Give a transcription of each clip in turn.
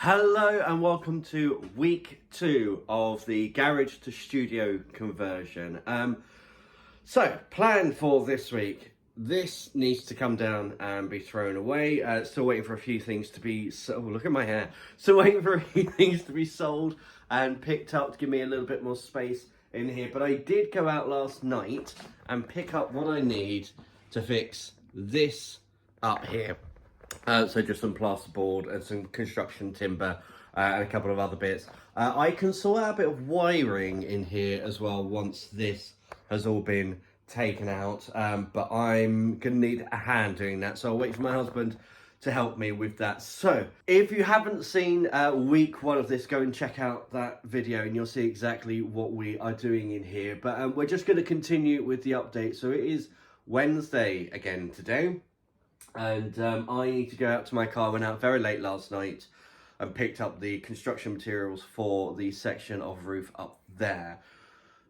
Hello and welcome to week 2 of the garage to studio conversion. Plan for this week. This needs to come down and be thrown away. Still waiting for a few things to be look at my hair. Still waiting for a few things to be sold and picked up to give me a little bit more space in here. But I did go out last night and pick up what I need to fix this up here. So just some plasterboard and some construction timber and a couple of other bits. I can sort out a bit of wiring in here as well once this has all been taken out, but I'm gonna need a hand doing that, so I'll wait for my husband to help me with that. So if you haven't seen week 1 of this, go and check out that video and you'll see exactly what we are doing in here. But we're just going to continue with the update. So it is Wednesday again today. And I need to go out to my car. Went out very late last night and picked up the construction materials for the section of roof up there.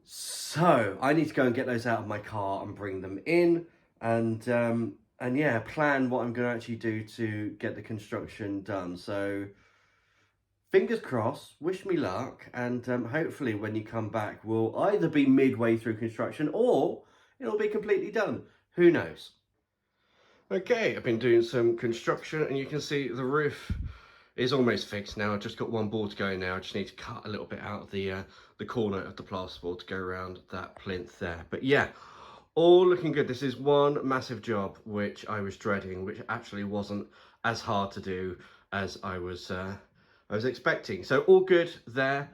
So I need to go and get those out of my car and bring them in, and yeah, plan what I'm going to actually do to get the construction done. So fingers crossed, wish me luck, and hopefully when you come back we'll either be midway through construction or it'll be completely done. Who knows? Okay, I've been doing some construction and you can see the roof is almost fixed now. I've just got one board to go now. I just need to cut a little bit out of the corner of the plasterboard to go around that plinth there. But yeah, all looking good. This is one massive job which I was dreading, which actually wasn't as hard to do as I was expecting. So all good there.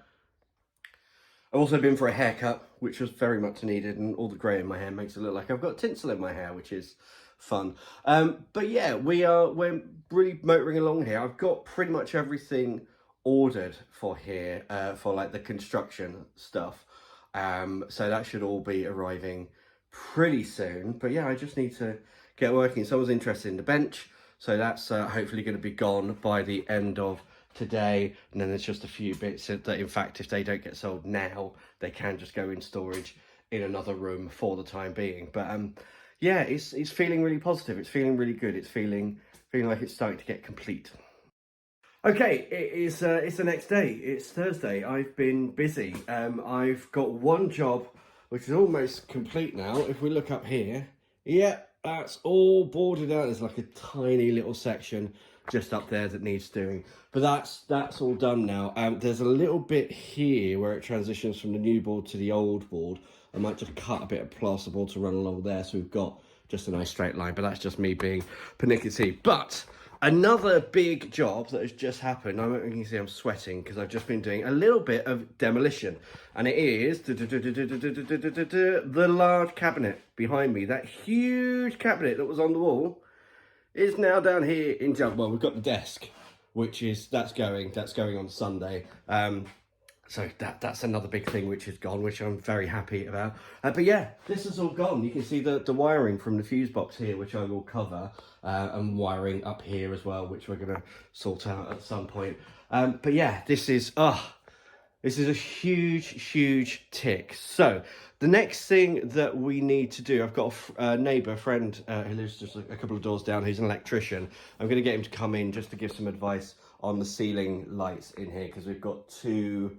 I've also been for a haircut, which was very much needed, and all the grey in my hair makes it look like I've got tinsel in my hair, which is fun. But yeah, we're really motoring along here. I've got pretty much everything ordered for here, for like the construction stuff. So that should all be arriving pretty soon. But yeah, I just need to get working. Someone's interested in the bench, so that's hopefully going to be gone by the end of today. And then there's just a few bits that, in fact, if they don't get sold now, they can just go in storage in another room for the time being. But yeah, it's feeling really positive. It's feeling really good. It's feeling like it's starting to get complete. Okay, it's the next day. It's Thursday. I've been busy. I've got one job which is almost complete now. If we look up here, yeah, that's all boarded out. There's like a tiny little section just up there that needs doing, but that's all done now. There's a little bit here where it transitions from the new board to the old board. I might just cut a bit of plasterboard to run along there, so we've got just a nice straight line, but that's just me being pernickety. But another big job that has just happened, you can see I'm sweating because I've just been doing a little bit of demolition, and it is the large cabinet behind me. That huge cabinet that was on the wall is now down here in junk. Well, we've got the desk, which is that's going on Sunday. So that's another big thing which is gone, which I'm very happy about. But yeah, this is all gone. You can see the wiring from the fuse box here, which I will cover, and wiring up here as well, which we're going to sort out at some point. But yeah, this is a huge tick. So the next thing that we need to do, I've got a neighbour, friend who lives just a couple of doors down, who's an electrician. I'm going to get him to come in just to give some advice on the ceiling lights in here, because we've got two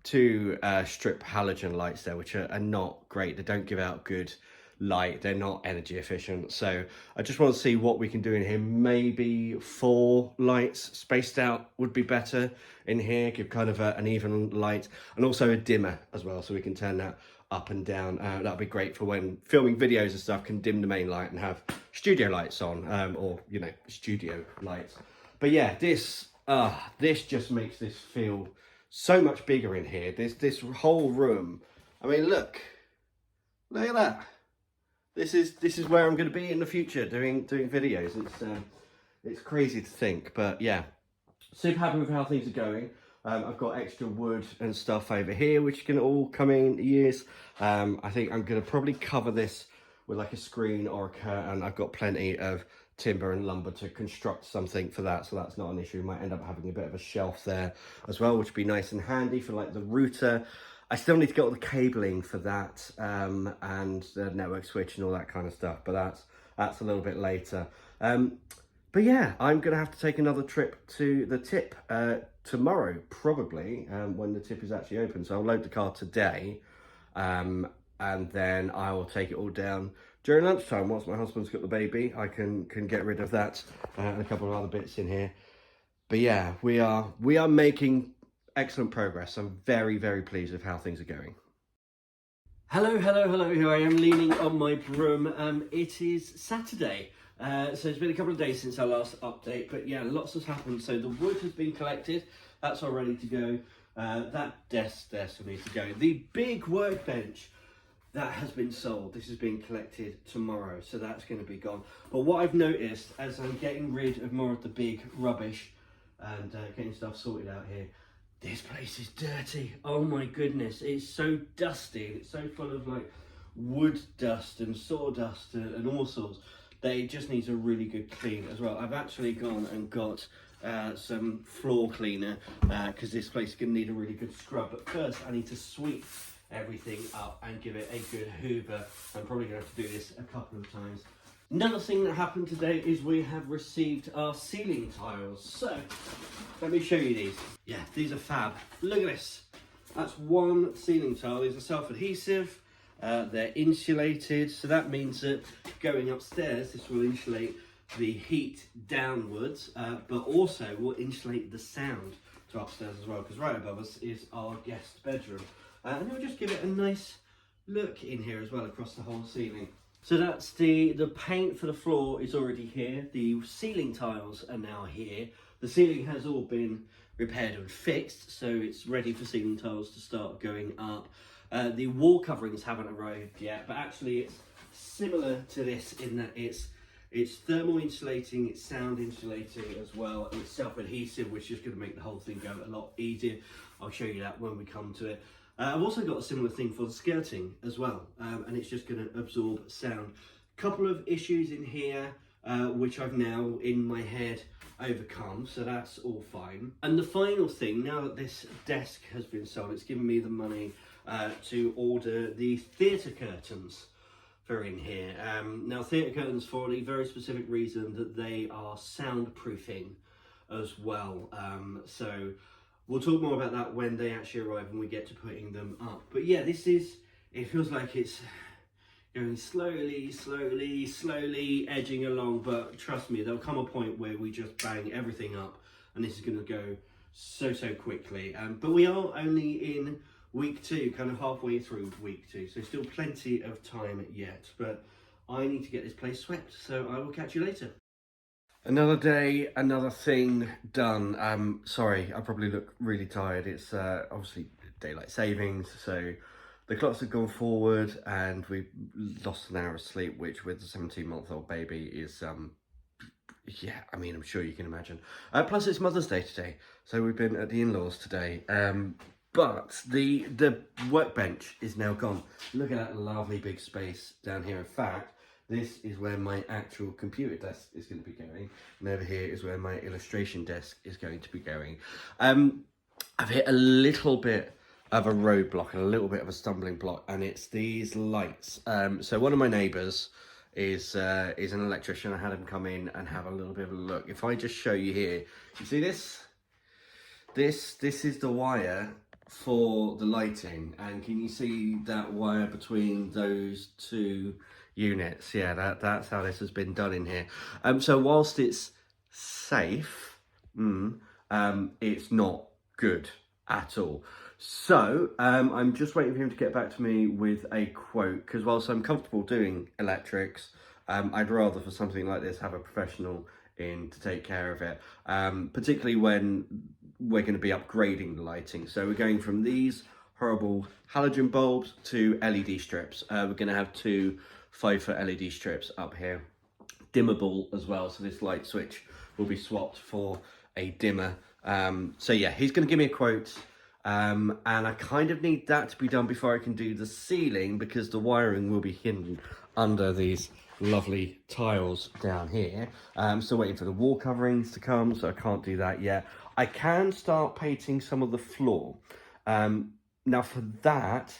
strip halogen lights there, which are not great. They don't give out good light. They're not energy efficient. So I just want to see what we can do in here. Maybe 4 lights spaced out would be better in here, give kind of an even light, and also a dimmer as well, so we can turn that up and down. That'd be great for when filming videos and stuff, can dim the main light and have studio lights on, or you know, studio lights. But yeah, this just makes this feel so much bigger in here. This whole room, I mean, look at that. This is where I'm going to be in the future doing videos. It's crazy to think, but yeah, super happy with how things are going. I've got extra wood and stuff over here which can all come in use. I think I'm going to probably cover this with like a screen or a curtain. I've got plenty of timber and lumber to construct something for that, so that's not an issue. We might end up having a bit of a shelf there as well, which would be nice and handy for like the router. I still need to get all the cabling for that, and the network switch and all that kind of stuff, but that's a little bit later. But But yeah, I'm going to have to take another trip to the tip tomorrow, probably, when the tip is actually open. So I'll load the car today, and then I will take it all down during lunchtime. Once my husband's got the baby, I can get rid of that and a couple of other bits in here. But yeah, we are making excellent progress. I'm very, very pleased with how things are going. Hello, hello, hello. Here I am leaning on my broom. It is Saturday. So it's been a couple of days since our last update, but yeah, lots has happened. So the wood has been collected. That's all ready to go. That desk will need to go. The big workbench, that has been sold. This is being collected tomorrow, so that's going to be gone. But what I've noticed as I'm getting rid of more of the big rubbish and getting stuff sorted out here, this place is dirty. Oh my goodness, it's so dusty. It's so full of like wood dust and sawdust and all sorts. They just needs a really good clean as well. I've actually gone and got some floor cleaner because this place is going to need a really good scrub. But first I need to sweep everything up and give it a good hoover. I'm probably going to have to do this a couple of times. Another thing that happened today is we have received our ceiling tiles. So let me show you these. Yeah, these are fab. Look at this. That's one ceiling tile. These are self-adhesive. They're insulated, so that means that going upstairs, this will insulate the heat downwards, but also will insulate the sound to upstairs as well, because right above us is our guest bedroom. And it'll just give it a nice look in here as well across the whole ceiling. So that's the paint for the floor is already here. The ceiling tiles are now here. The ceiling has all been repaired and fixed, so it's ready for ceiling tiles to start going up. The wall coverings haven't arrived yet, but actually it's similar to this in that it's thermal insulating, it's sound insulating as well. It's self-adhesive, which is going to make the whole thing go a lot easier. I'll show you that when we come to it. I've also got a similar thing for the skirting as well, and it's just going to absorb sound. Couple of issues in here, which I've now in my head overcome, so that's all fine. And the final thing, now that this desk has been sold, it's given me the money to order the theatre curtains for in here. Now theatre curtains for a very specific reason, that they are soundproofing as well. So we'll talk more about that when they actually arrive and we get to putting them up. But yeah, it feels like it's going slowly, edging along, but trust me, there'll come a point where we just bang everything up and this is going to go so quickly. But we are only in week 2, kind of halfway through week 2, so still plenty of time yet. But I need to get this place swept, so I will catch you later. Another day, another thing done. Sorry, I probably look really tired. It's obviously daylight savings, so the clocks have gone forward and we've lost an hour of sleep, which with a 17-month-old baby is, yeah, I mean, I'm sure you can imagine. Plus it's Mother's Day today, so we've been at the in-laws today. But the workbench is now gone. Look at that lovely big space down here. In fact, this is where my actual computer desk is going to be going. And over here is where my illustration desk is going to be going. I've hit a little bit of a roadblock and a little bit of a stumbling block, and it's these lights. So one of my neighbours is an electrician. I had him come in and have a little bit of a look. If I just show you here, you see this? This is the wire for the lighting, and can you see that wire between those two units? Yeah, that's how this has been done in here. So whilst it's safe, it's not good at all. So I'm just waiting for him to get back to me with a quote, because whilst I'm comfortable doing electrics, I'd rather for something like this have a professional in to take care of it, particularly when we're going to be upgrading the lighting. So we're going from these horrible halogen bulbs to LED strips. We're going to have 2 5-foot LED strips up here, dimmable as well, so this light switch will be swapped for a dimmer. So yeah, he's going to give me a quote, and I kind of need that to be done before I can do the ceiling, because the wiring will be hidden under these lovely tiles down here. Still waiting for the wall coverings to come, so I can't do that yet. I can start painting some of the floor. Now for that,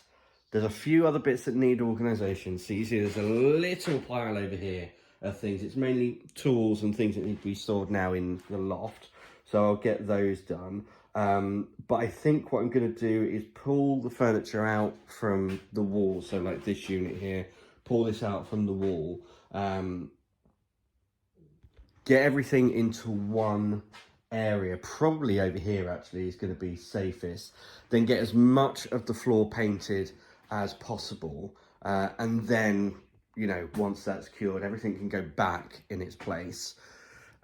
there's a few other bits that need organisation. So you see there's a little pile over here things. It's mainly tools and things that need to be stored now in the loft. So I'll get those done. But I think what I'm going to do is pull the furniture out from the wall. So like this unit here, pull this out from the wall. Get everything into one area, probably over here actually is going to be safest. Then get as much of the floor painted as possible. And then, you know, once that's cured, everything can go back in its place.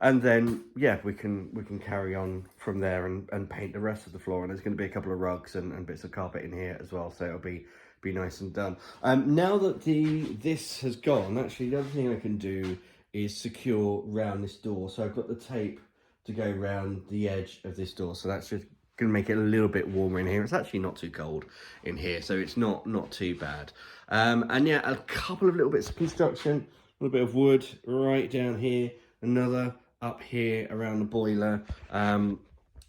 And then, yeah, we can carry on from there and paint the rest of the floor. And there's going to be a couple of rugs and bits of carpet in here as well. So it'll be nice and done. Now that this has gone, actually, the other thing I can do is secure round this door. So I've got the tape to go around the edge of this door. So that's just going to make it a little bit warmer in here. It's actually not too cold in here, so it's not too bad. And yeah, a couple of little bits of construction, a little bit of wood right down here, another up here around the boiler, a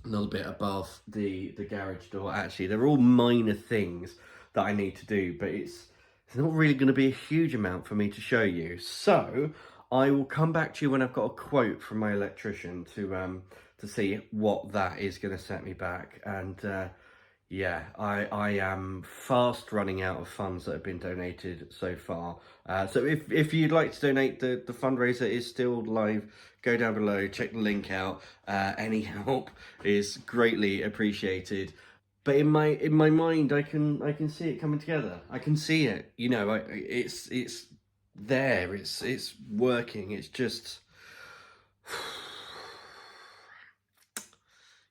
little bit above the garage door. Actually, they're all minor things that I need to do, but it's not really going to be a huge amount for me to show you. So I will come back to you when I've got a quote from my electrician to see what that is going to set me back. And yeah, I am fast running out of funds that have been donated so far. So if you'd like to donate, the fundraiser is still live. Go down below, check the link out. Any help is greatly appreciated. But in my mind, I can see it coming together. I can see it. You know, it's there. It's working. It's just,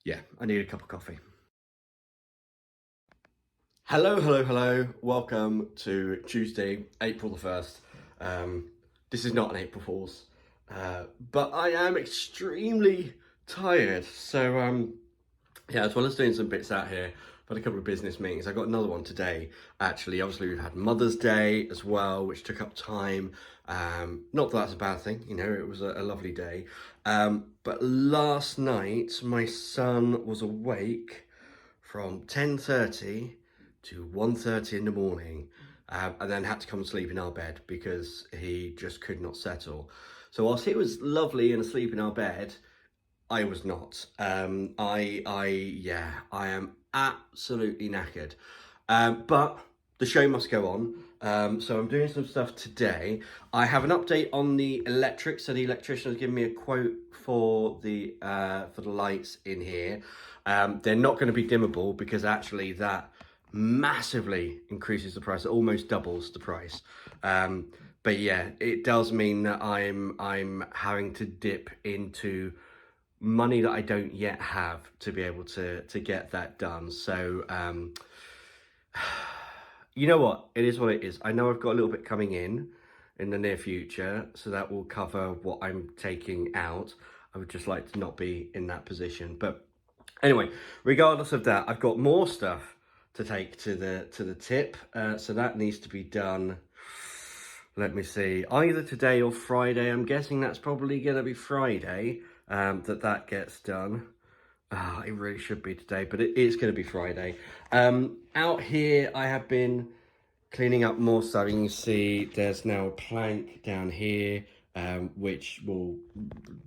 yeah. I need a cup of coffee. Hello. Welcome to Tuesday, April the 1st. This is not an April Fool's, but I am extremely tired. So yeah, as well as doing some bits out here, I've had a couple of business meetings. I got another one today, actually. Obviously, we've had Mother's Day as well, which took up time. Not that that's a bad thing, you know, it was a lovely day. But last night, my son was awake from 10:30 to 1:30 in the morning, and then had to come and sleep in our bed because he just could not settle. So whilst it was lovely and asleep in our bed, I was not. Yeah, I am absolutely knackered. But the show must go on. So I'm doing some stuff today. I have an update on the electric. So the electrician has given me a quote for the lights in here. They're not going to be dimmable because actually that massively increases the price. It almost doubles the price. But yeah, it does mean that I'm having to dip into money that I don't yet have to be able to get that done. So you know what, it is what it is. I know I've got a little bit coming in the near future, so that will cover what I'm taking out. I would just like to not be in that position. But anyway, regardless of that, I've got more stuff to take to the tip. So that needs to be done, let me see, either today or Friday. I'm guessing that's probably going to be Friday that gets done. It really should be today, but it is going to be Friday. Out here, I have been cleaning up more stuff. You can see there's now a plank down here, which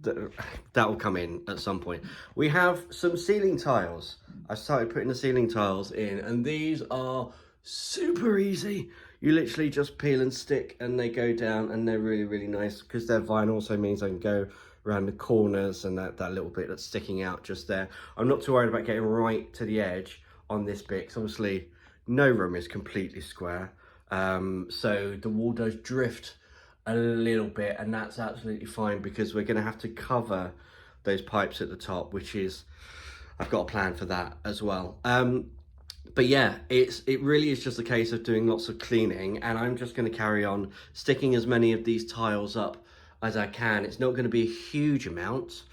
that will come in at some point. We have some ceiling tiles. I started putting the ceiling tiles in, and these are super easy. You literally just peel and stick, and they go down, and they're really nice. Because they're vinyl, also means I can go around the corners and that little bit that's sticking out just there. I'm not too worried about getting right to the edge on this bit, because obviously no room is completely square. So the wall does drift a little bit, and that's absolutely fine because we're going to have to cover those pipes at the top, which is, I've got a plan for that as well. But yeah, it really is just a case of doing lots of cleaning, and I'm just going to carry on sticking as many of these tiles up as I can. It's not going to be a huge amount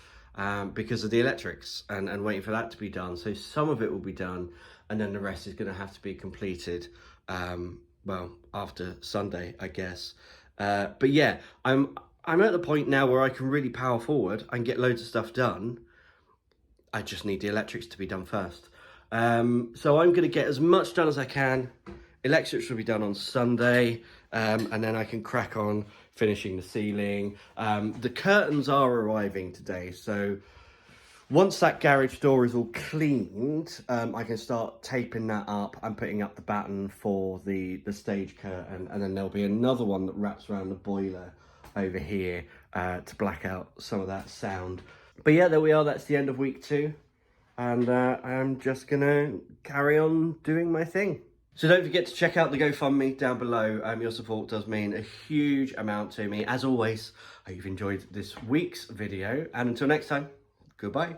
because of the electrics and waiting for that to be done. So some of it will be done, and then the rest is going to have to be completed, well, after Sunday, I guess. But yeah, I'm at the point now where I can really power forward and get loads of stuff done. I just need the electrics to be done first. So I'm going to get as much done as I can. Electrics will be done on Sunday, and then I can crack on finishing the ceiling. The curtains are arriving today, so once that garage door is all cleaned, I can start taping that up and putting up the batten for the stage curtain, and then there'll be another one that wraps around the boiler over here to black out some of that sound. But yeah, there we are. That's the end of week 2, and I'm just gonna carry on doing my thing. So don't forget to check out the GoFundMe down below. Your support does mean a huge amount to me. As always, I hope you've enjoyed this week's video, and until next time, goodbye.